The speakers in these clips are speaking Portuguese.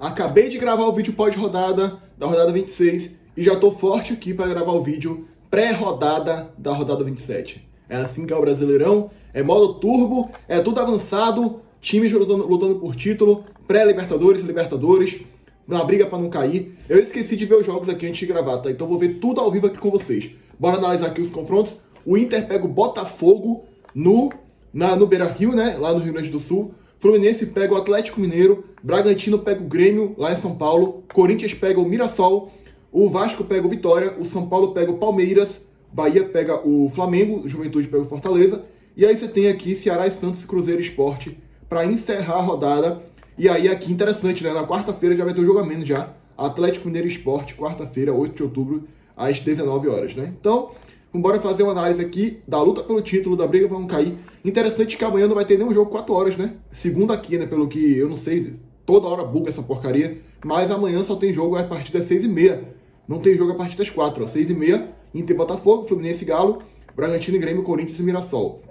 Acabei de gravar o vídeo pós-rodada da rodada 26 e já tô forte aqui para gravar o vídeo pré-rodada da rodada 27. É assim que é o Brasileirão, é modo turbo, é tudo avançado, times lutando por título, pré-Libertadores, Libertadores, na briga para não cair. Eu esqueci de ver os jogos aqui antes de gravar, tá? Então vou ver tudo ao vivo aqui com vocês. Bora analisar aqui os confrontos. O Inter pega o Botafogo no Beira-Rio, né? Lá no Rio Grande do Sul. Fluminense pega o Atlético Mineiro, Bragantino pega o Grêmio lá em São Paulo, Corinthians pega o Mirassol, o Vasco pega o Vitória, o São Paulo pega o Palmeiras, Bahia pega o Flamengo, o Juventude pega o Fortaleza, e aí você tem aqui Ceará e Santos, Cruzeiro e Sport para encerrar a rodada. E aí aqui interessante, né? Na quarta-feira já vai ter o jogo a menos já, Atlético Mineiro e Sport, quarta-feira, 8 de outubro, às 19 horas, né? Então, vamos fazer uma análise aqui da luta pelo título, da briga para não cair. Interessante que amanhã não vai ter nenhum jogo 4 horas, né? Segunda aqui, né? Pelo que eu não sei, toda hora buga essa porcaria. Mas amanhã só tem jogo a partir das 6h30. Não tem jogo a partir das 4, ó. 6h30, Inter, Botafogo, Fluminense e Galo, Bragantino e Grêmio, Corinthians e Mirassol.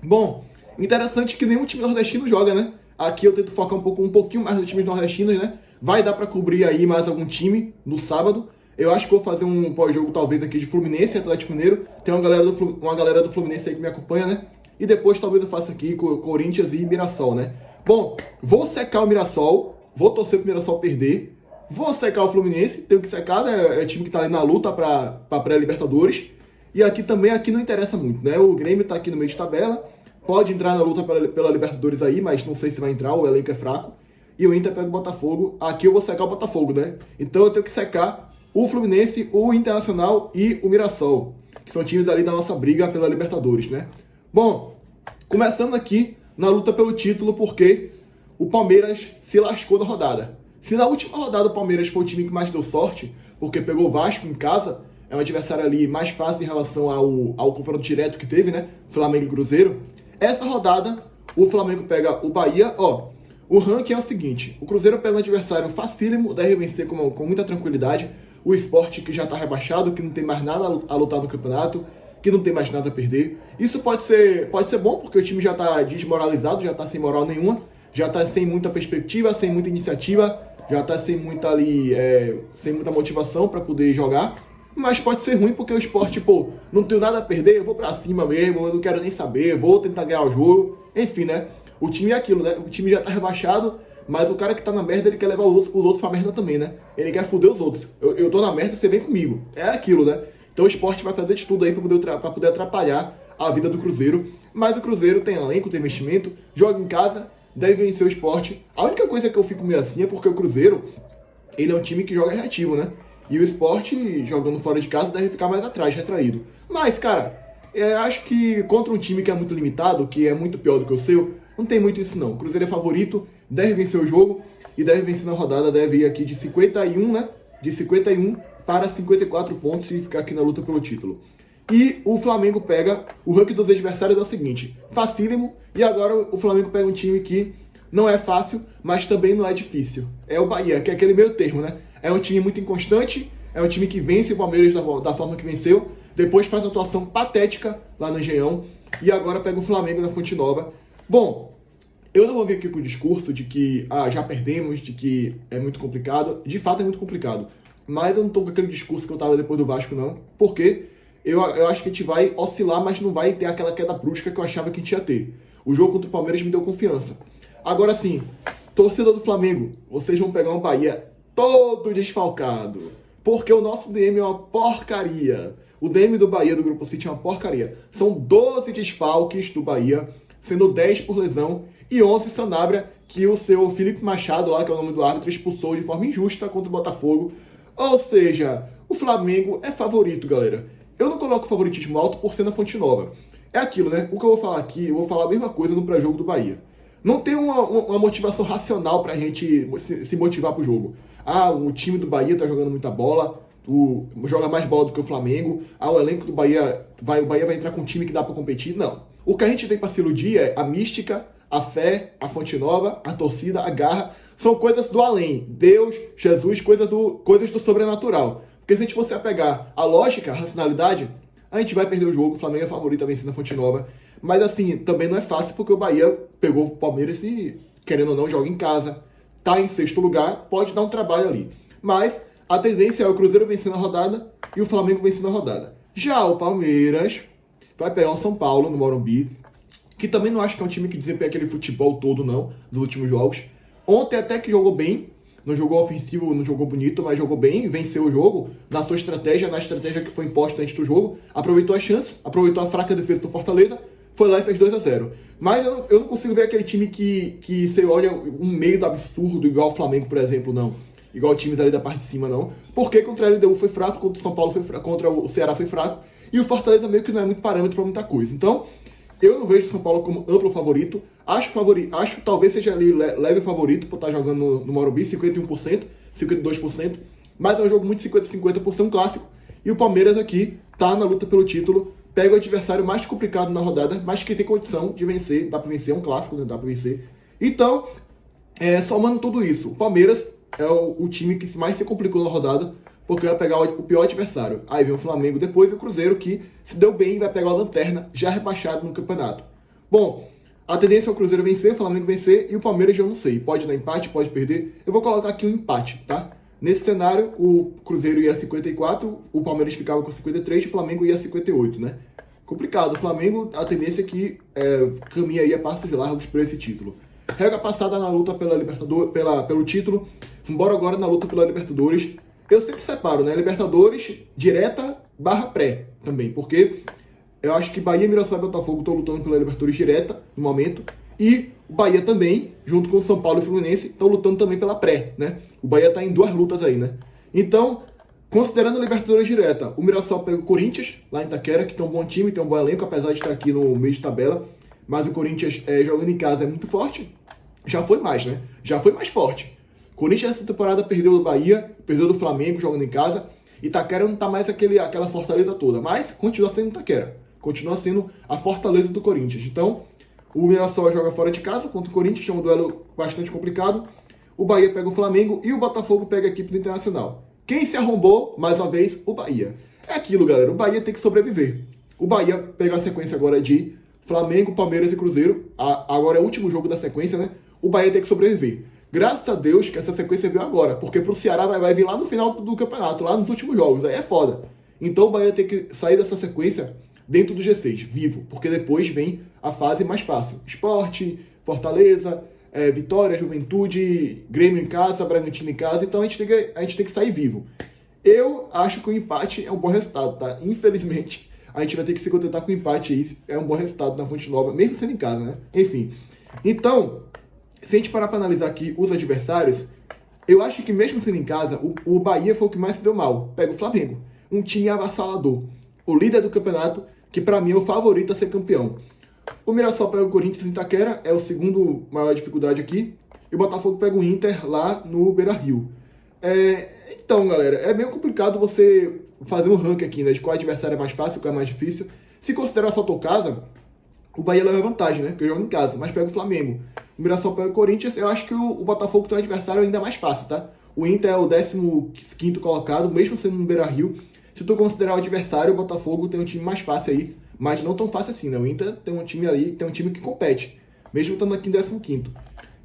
Bom, interessante que nenhum time nordestino joga, né? Aqui eu tento focar um pouquinho mais nos times nordestinos, né? Vai dar para cobrir aí mais algum time no sábado. Eu acho que vou fazer um pós-jogo talvez aqui de Fluminense e Atlético Mineiro. Tem uma galera do Fluminense aí que me acompanha, né? E depois talvez eu faça aqui com Corinthians e Mirassol, né? Bom, vou secar o Mirassol, vou torcer pro Mirassol perder. Vou secar o Fluminense, tenho que secar, né? É time que tá ali na luta pra pré-Libertadores. E aqui também, aqui não interessa muito, né? O Grêmio tá aqui no meio de tabela, pode entrar na luta pela Libertadores aí, mas não sei se vai entrar, o elenco é fraco. E o Inter pega o Botafogo, aqui eu vou secar o Botafogo, né? Então eu tenho que secar o Fluminense, o Internacional e o Mirassol, que são times ali da nossa briga pela Libertadores, né? Bom, começando aqui na luta pelo título, porque o Palmeiras se lascou na rodada. Se na última rodada o Palmeiras foi o time que mais deu sorte, porque pegou o Vasco em casa, é um adversário ali mais fácil em relação ao confronto direto que teve, né? Flamengo e Cruzeiro. Essa rodada, o Flamengo pega o Bahia, ó. O ranking é o seguinte, o Cruzeiro pega um adversário facílimo, deve vencer com muita tranquilidade. O Sport, que já está rebaixado, que não tem mais nada a lutar no campeonato, que não tem mais nada a perder. Isso pode ser bom, porque o time já está desmoralizado, já está sem moral nenhuma, já está sem muita perspectiva, sem muita iniciativa, já está sem muita motivação para poder jogar. Mas pode ser ruim, porque o Sport, pô, não tenho nada a perder, eu vou para cima mesmo, eu não quero nem saber, vou tentar ganhar o jogo. Enfim, né? O time é aquilo, né? O time já está rebaixado, mas o cara que tá na merda, ele quer levar os outros pra merda também, né? Ele quer foder os outros. Eu tô na merda, você vem comigo. É aquilo, né? Então o Sport vai fazer de tudo aí pra poder atrapalhar a vida do Cruzeiro. Mas o Cruzeiro tem elenco, tem investimento, joga em casa, deve vencer o Sport. A única coisa que eu fico meio assim é porque o Cruzeiro, ele é um time que joga reativo, né? E o Sport, jogando fora de casa, deve ficar mais atrás, retraído. Mas, cara, acho que contra um time que é muito limitado, que é muito pior do que o seu, não tem muito isso não. O Cruzeiro é favorito, deve vencer o jogo e deve vencer na rodada, deve ir aqui de 51, né? De 51 para 54 pontos e ficar aqui na luta pelo título. E o Flamengo pega, o ranking dos adversários é o seguinte, facílimo, e agora o Flamengo pega um time que não é fácil, mas também não é difícil. É o Bahia, que é aquele meio termo, né? É um time muito inconstante, é um time que vence o Palmeiras da forma que venceu, depois faz uma atuação patética lá no Engenhão, e agora pega o Flamengo na Fonte Nova. Bom, eu não vou vir aqui com o discurso de que já perdemos, de que é muito complicado. De fato é muito complicado. Mas eu não tô com aquele discurso que eu tava depois do Vasco, não. Porque eu acho que a gente vai oscilar, mas não vai ter aquela queda brusca que eu achava que a gente ia ter. O jogo contra o Palmeiras me deu confiança. Agora sim, torcedor do Flamengo, vocês vão pegar um Bahia todo desfalcado. Porque o nosso DM é uma porcaria. O DM do Bahia, do Grupo City, é uma porcaria. São 12 desfalques do Bahia, sendo 10 por lesão, e 11 Sanabria, que o seu Felipe Machado, lá que é o nome do árbitro, expulsou de forma injusta contra o Botafogo. Ou seja, o Flamengo é favorito, galera. Eu não coloco favoritismo alto por ser na Fonte Nova. É aquilo, né? O que eu vou falar aqui, eu vou falar a mesma coisa no pré-jogo do Bahia. Não tem uma motivação racional pra gente se motivar pro jogo. O time do Bahia tá jogando muita bola, joga mais bola do que o Flamengo. O elenco do Bahia, o Bahia vai entrar com um time que dá pra competir. Não. O que a gente tem pra se iludir é a mística, a fé, a Fonte Nova, a torcida, a garra. São coisas do além. Deus, Jesus, coisas do sobrenatural. Porque se a gente fosse apegar a lógica, a racionalidade, a gente vai perder o jogo. O Flamengo é favorito a vencer na Fonte Nova. Mas assim, também não é fácil porque o Bahia pegou o Palmeiras e, querendo ou não, joga em casa. tá em sexto lugar, pode dar um trabalho ali. Mas a tendência é o Cruzeiro vencendo a rodada e o Flamengo vencendo a rodada. Já o Palmeiras vai pegar o São Paulo no Morumbi, que também não acho que é um time que desempenha aquele futebol todo, não, dos últimos jogos. Ontem até que jogou bem, não jogou ofensivo, não jogou bonito, mas jogou bem, venceu o jogo na sua estratégia, na estratégia que foi imposta antes do jogo, aproveitou a chance, aproveitou a fraca defesa do Fortaleza, foi lá e fez 2-0. Mas eu não consigo ver aquele time que você olha um meio do absurdo, igual o Flamengo, por exemplo, não. Igual o time dali da parte de cima, não. Porque contra a LDU foi fraco, contra o São Paulo foi fraco, contra o Ceará foi fraco, e o Fortaleza meio que não é muito parâmetro para muita coisa. Então, eu não vejo o São Paulo como amplo favorito. Acho talvez seja ali leve favorito por estar jogando no Morumbi, 51%, 52%. Mas é um jogo muito 50-50 por ser um clássico. E o Palmeiras aqui tá na luta pelo título. Pega o adversário mais complicado na rodada, mas que tem condição de vencer. Dá pra vencer, é um clássico, né? Dá pra vencer. Então, somando tudo isso, o Palmeiras é o time que mais se complicou na rodada, porque vai pegar o pior adversário. Aí vem o Flamengo depois e o Cruzeiro, que se deu bem, vai pegar a lanterna, já rebaixado no campeonato. Bom, a tendência é o Cruzeiro vencer, o Flamengo vencer, e o Palmeiras eu não sei. Pode dar empate, pode perder. Eu vou colocar aqui um empate, tá? Nesse cenário, o Cruzeiro ia a 54, o Palmeiras ficava com 53 e o Flamengo ia a 58, né? Complicado. O Flamengo, a tendência é que caminha aí a passos largos por esse título. Regra passada na luta pela Libertadores, pelo título. Embora agora na luta pela Libertadores. Eu sempre separo, né? Libertadores direta / pré também, porque eu acho que Bahia, Mirassol e Botafogo estão lutando pela Libertadores direta no momento, e o Bahia também, junto com o São Paulo e o Fluminense, estão lutando também pela pré, né? O Bahia está em 2 lutas aí, né? Então, considerando a Libertadores direta, o Mirassol pega o Corinthians, lá em Itaquera, que tem um bom time, tem um bom elenco, apesar de estar aqui no meio de tabela, mas o Corinthians jogando em casa é muito forte. Já foi mais, né? Já foi mais forte. Corinthians essa temporada perdeu do Bahia, perdeu do Flamengo jogando em casa. Itaquera não tá mais aquela fortaleza toda, mas continua sendo Itaquera. Continua sendo a fortaleza do Corinthians. Então, o Mirassol joga fora de casa contra o Corinthians, é um duelo bastante complicado. O Bahia pega o Flamengo e o Botafogo pega a equipe do Internacional. Quem se arrombou, mais uma vez, o Bahia. É aquilo, galera, o Bahia tem que sobreviver. O Bahia pega a sequência agora de Flamengo, Palmeiras e Cruzeiro. Agora é o último jogo da sequência, né? O Bahia tem que sobreviver. Graças a Deus que essa sequência veio agora, porque pro Ceará vai vir lá no final do campeonato, lá nos últimos jogos, aí é foda. Então o Bahia tem que sair dessa sequência dentro do G6, vivo, porque depois vem a fase mais fácil. Sport, Fortaleza, Vitória, Juventude, Grêmio em casa, Bragantino em casa, então a gente tem que sair vivo. Eu acho que o empate é um bom resultado, tá? Infelizmente, a gente vai ter que se contentar com o empate aí, é um bom resultado na Fonte Nova, mesmo sendo em casa, né? Enfim, então, se a gente parar para analisar aqui os adversários, eu acho que mesmo sendo em casa, o Bahia foi o que mais se deu mal. Pega o Flamengo, um time avassalador, o líder do campeonato, que para mim é o favorito a ser campeão. O Mirassol pega o Corinthians em Itaquera, é o segundo maior dificuldade aqui, e o Botafogo pega o Inter lá no Beira-Rio. Então, galera, é meio complicado você fazer um ranking aqui, né, de qual adversário é mais fácil, qual é mais difícil. Se considerar o fator casa, o Bahia leva vantagem, né, porque eu jogo em casa, mas pega o Flamengo. O Mirassol pega o Corinthians, eu acho que o Botafogo tem um adversário ainda mais fácil, tá? O Inter é o 15º colocado, mesmo sendo no Beira-Rio. Se tu considerar o adversário, o Botafogo tem um time mais fácil aí, mas não tão fácil assim, né? O Inter tem um time ali, tem um time que compete, mesmo estando aqui em 15º.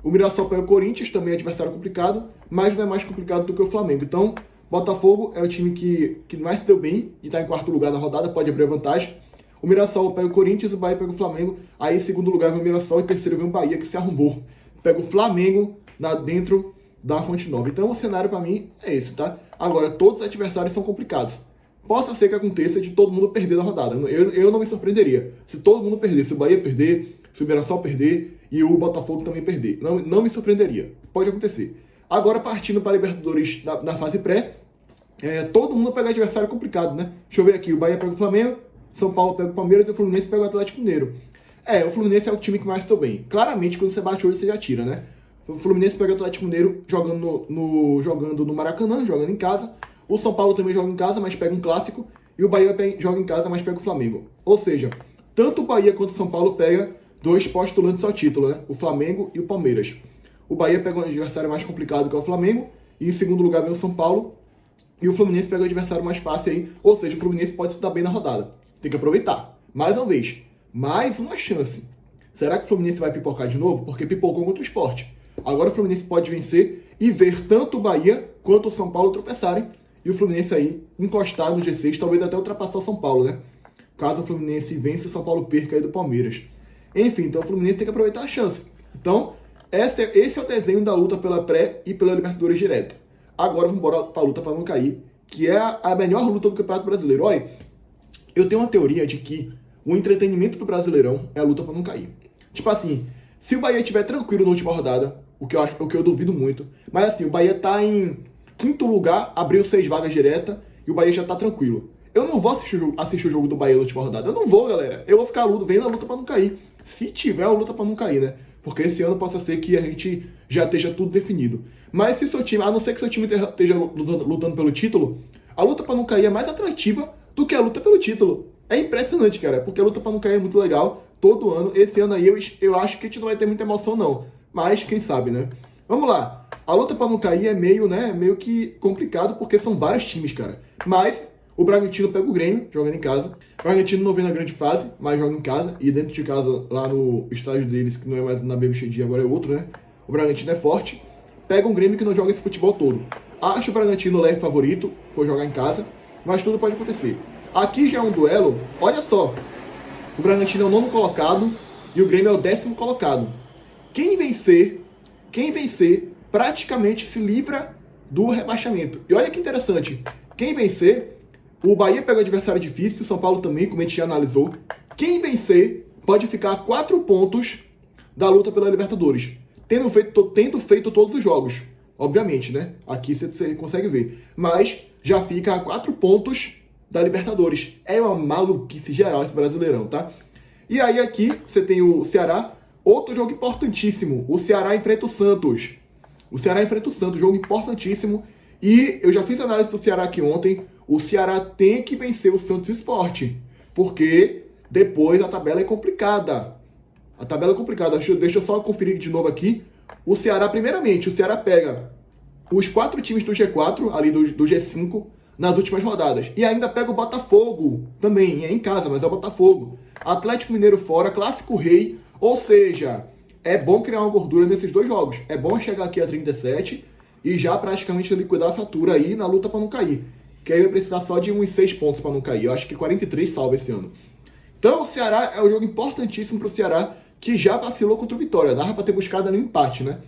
O Mirassol pega o Corinthians, também é adversário complicado, mas não é mais complicado do que o Flamengo. Então, Botafogo é o time que mais se deu bem e está em 4º lugar da rodada, pode abrir a vantagem. O Mirassol pega o Corinthians, o Bahia pega o Flamengo. Aí, em segundo lugar, vem o Mirassol e terceiro vem o Bahia, que se arrombou. Pega o Flamengo dentro da Fonte Nova. Então, o cenário para mim é esse, tá? Agora, todos os adversários são complicados. Possa ser que aconteça de todo mundo perder na rodada. Eu não me surpreenderia. Se todo mundo perder, se o Bahia perder, se o Mirassol perder e o Botafogo também perder. Não me surpreenderia. Pode acontecer. Agora, partindo para a Libertadores na fase pré, todo mundo pega adversário complicado, né? Deixa eu ver aqui. O Bahia pega o Flamengo, São Paulo pega o Palmeiras e o Fluminense pega o Atlético Mineiro. O Fluminense é o time que mais estou bem. Claramente, quando você bate o olho, você já tira, né? O Fluminense pega o Atlético Mineiro jogando no Maracanã, jogando em casa. O São Paulo também joga em casa, mas pega um clássico. E o Bahia joga em casa, mas pega o Flamengo. Ou seja, tanto o Bahia quanto o São Paulo pega 2 postulantes ao título, né? O Flamengo e o Palmeiras. O Bahia pega um adversário mais complicado que é o Flamengo. E em segundo lugar vem o São Paulo. E o Fluminense pega o adversário mais fácil aí. Ou seja, o Fluminense pode se dar bem na rodada. Tem que aproveitar. Mais uma vez. Mais uma chance. Será que o Fluminense vai pipocar de novo? Porque pipocou contra o Sport. Agora o Fluminense pode vencer e ver tanto o Bahia quanto o São Paulo tropeçarem e o Fluminense aí encostar no G6, talvez até ultrapassar o São Paulo, né? Caso o Fluminense vença, o São Paulo perca aí do Palmeiras. Enfim, então o Fluminense tem que aproveitar a chance. Então, esse é o desenho da luta pela pré e pela Libertadores direta. Agora vamos embora para a luta para não cair, que é a melhor luta do Campeonato Brasileiro. Olha, eu tenho uma teoria de que o entretenimento do Brasileirão é a luta para não cair. Tipo assim, se o Bahia estiver tranquilo na última rodada, o que eu duvido muito, mas assim, o Bahia tá em quinto lugar, abriu 6 vagas direta e o Bahia já tá tranquilo. Eu não vou assistir o jogo do Bahia na última rodada. Eu não vou, galera. Eu vou ficar vendo a luta pra não cair. Se tiver a luta pra não cair, né? Porque esse ano possa ser que a gente já esteja tudo definido. Mas se seu time, a não ser que seu time esteja lutando pelo título, a luta pra não cair é mais atrativa do que a luta pelo título. É impressionante, cara, porque a luta pra não cair é muito legal todo ano. Esse ano aí eu acho que a gente não vai ter muita emoção, não. Mas quem sabe, né? Vamos lá. A luta pra não cair é meio que complicado, porque são vários times, cara. Mas o Bragantino pega o Grêmio, jogando em casa. O Bragantino não vem na grande fase, mas joga em casa. E dentro de casa, lá no estádio deles, que não é mais na BBXD, agora é outro, né? O Bragantino é forte. Pega um Grêmio que não joga esse futebol todo. Acho o Bragantino leve favorito por jogar em casa, mas tudo pode acontecer. Aqui já é um duelo, olha só. O Bragantino é o 9º colocado e o Grêmio é o 10º colocado. Quem vencer, praticamente se livra do rebaixamento. E olha que interessante, quem vencer, o Bahia pega um adversário difícil, o São Paulo também, como a gente já analisou. Quem vencer pode ficar a 4 pontos da luta pela Libertadores, tendo feito todos os jogos. Obviamente, né? Aqui você consegue ver. Mas já fica a 4 pontos da Libertadores. É uma maluquice geral esse Brasileirão, tá? E aí aqui você tem o Ceará, outro jogo importantíssimo. O Ceará enfrenta o Santos. Jogo importantíssimo. E eu já fiz a análise do Ceará aqui ontem. O Ceará tem que vencer o Santos Sport, porque depois a tabela é complicada. Deixa eu só conferir de novo aqui. O Ceará, primeiramente, o Ceará pega os 4 times do G4, ali do G5, nas últimas rodadas. E ainda pega o Botafogo também, é em casa, mas é o Botafogo. Atlético Mineiro fora, Clássico Rei, ou seja, é bom criar uma gordura nesses 2 jogos. É bom chegar aqui a 37 e já praticamente liquidar a fatura aí na luta para não cair. Que aí vai precisar só de uns 6 pontos para não cair. Eu acho que 43 salva esse ano. Então o Ceará é um jogo importantíssimo para o Ceará, que já vacilou contra o Vitória. Dava para ter buscado ali um empate, né?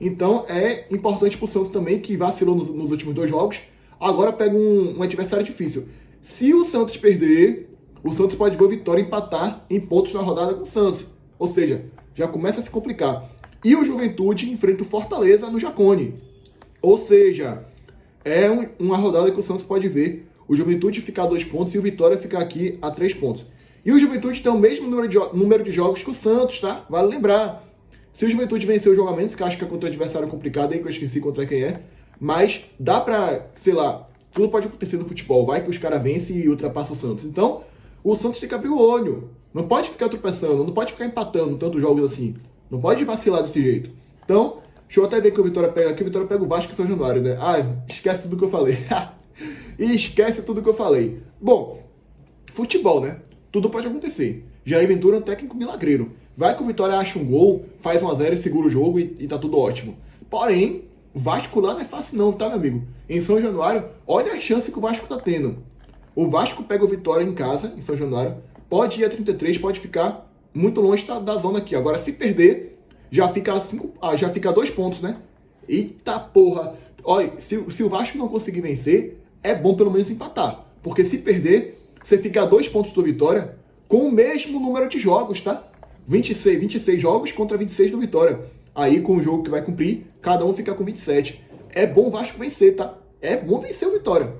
Então é importante para o Santos também, que vacilou nos últimos 2 jogos. Agora pega um adversário difícil. Se o Santos perder, o Santos pode ver o Vitória empatar em pontos na rodada com o Santos. Ou seja, já começa a se complicar. E o Juventude enfrenta o Fortaleza no Jacone. Ou seja, é uma rodada que o Santos pode ver o Juventude ficar a 2 pontos e o Vitória ficar aqui a 3 pontos. E o Juventude tem o mesmo número de jogos que o Santos, tá? Vale lembrar. Se o Juventude vencer o jogo a menos, que acho que é contra um adversário complicado aí, que eu esqueci contra quem é, mas dá pra, sei lá, tudo pode acontecer no futebol. Vai que os caras vencem e ultrapassam o Santos. Então, o Santos tem que abrir o olho. Não pode ficar tropeçando, não pode ficar empatando tantos jogos assim. Não pode vacilar desse jeito. Então, deixa eu até ver que o Vitória pega aqui. O Vitória pega o Vasco e São Januário, né? Ah, esquece tudo que eu falei. Esquece tudo que eu falei. Bom, futebol, né? Tudo pode acontecer. Jair Ventura é um técnico milagreiro. Vai que o Vitória acha um gol, faz 1-0 e segura o jogo e tá tudo ótimo. Porém, o Vasco lá não é fácil não, tá, meu amigo? Em São Januário, olha a chance que o Vasco tá tendo. O Vasco pega o Vitória em casa, em São Januário, pode ir a 33, pode ficar muito longe da zona aqui. Agora, se perder, já fica a 2 pontos, né? Eita porra! Olha, se o Vasco não conseguir vencer, é bom pelo menos empatar. Porque se perder, você fica a 2 pontos do Vitória com o mesmo número de jogos, tá? 26 jogos contra 26 do Vitória. Aí, com o jogo que vai cumprir, cada um fica com 27. É bom o Vasco vencer, tá? É bom vencer o Vitória.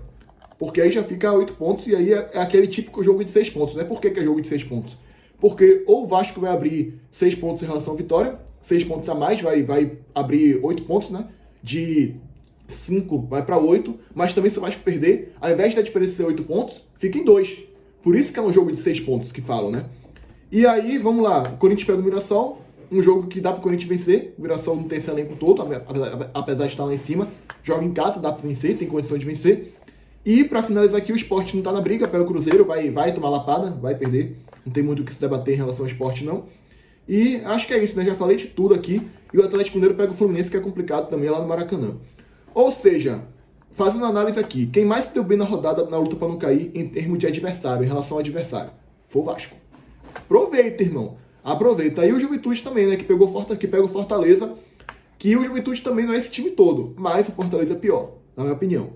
Porque aí já fica 8 pontos e aí é aquele típico jogo de 6 pontos, né? Por que é jogo de 6 pontos? Porque ou o Vasco vai abrir 6 pontos em relação à Vitória, 6 pontos a mais, vai abrir 8 pontos, né? De 5 vai para 8, mas também se o Vasco perder, ao invés da diferença ser 8 pontos, fica em 2. Por isso que é um jogo de 6 pontos que falam, né? E aí, vamos lá, o Corinthians pega o Mirassol, um jogo que dá pro Corinthians vencer. O Mirassol não tem esse elenco todo, apesar de estar lá em cima. Joga em casa, dá pra vencer, tem condição de vencer. E pra finalizar aqui, o Sport não tá na briga, pega o Cruzeiro, vai tomar lapada, vai perder. Não tem muito o que se debater em relação ao Sport, não. E acho que é isso, né? Já falei de tudo aqui. E o Atlético Mineiro pega o Fluminense, que é complicado também lá no Maracanã. Ou seja, fazendo análise aqui, quem mais se deu bem na rodada, na luta para não cair, em termos de adversário, em relação ao adversário, foi o Vasco. Aproveita, irmão. Aproveita. Aí o Juventude também, né? Que pega o Fortaleza. Que o Juventude também não é esse time todo. Mas o Fortaleza é pior, na minha opinião.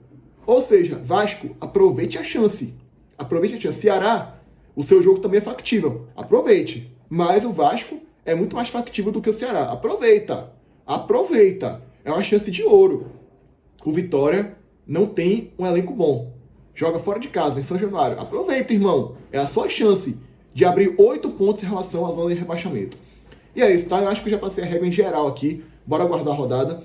Ou seja, Vasco, aproveite a chance. Aproveite a chance. Ceará, o seu jogo também é factível. Aproveite. Mas o Vasco é muito mais factível do que o Ceará. Aproveita. Aproveita. É uma chance de ouro. O Vitória não tem um elenco bom. Joga fora de casa, em São Januário. Aproveita, irmão. É a sua chance de abrir 8 pontos em relação à zona de rebaixamento. E é isso, tá? Eu acho que eu já passei a regra em geral aqui. Bora aguardar a rodada.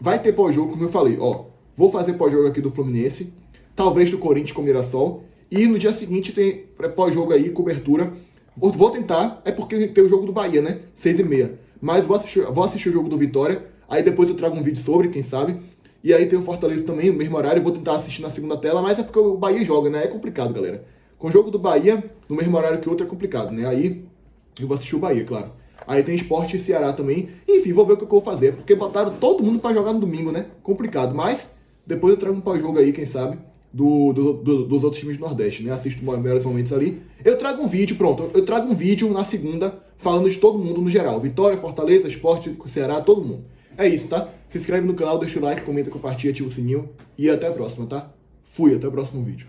Vai ter pós-jogo, como eu falei. Ó, vou fazer pós-jogo aqui do Fluminense. Talvez do Corinthians com o Mirassol. E no dia seguinte tem pós-jogo aí, cobertura. Vou tentar, é porque tem o jogo do Bahia, né? 6h30. Mas vou assistir o jogo do Vitória. Aí depois eu trago um vídeo sobre, quem sabe. E aí tem o Fortaleza também, no mesmo horário. Vou tentar assistir na segunda tela, mas é porque o Bahia joga, né? É complicado, galera. Com o jogo do Bahia, no mesmo horário que o outro, é complicado, né? Aí eu vou assistir o Bahia, claro. Aí tem Sport e Ceará também. Enfim, vou ver o que eu vou fazer. Porque botaram todo mundo pra jogar no domingo, né? Complicado. Mas depois eu trago um pós-jogo aí, quem sabe, dos outros times do Nordeste, né? Assisto melhores momentos ali. Eu trago um vídeo, pronto. Eu trago um vídeo na segunda falando de todo mundo no geral. Vitória, Fortaleza, Sport, Ceará, todo mundo. É isso, tá? Se inscreve no canal, deixa o like, comenta, compartilha, ativa o sininho. E até a próxima, tá? Fui, até o próximo vídeo.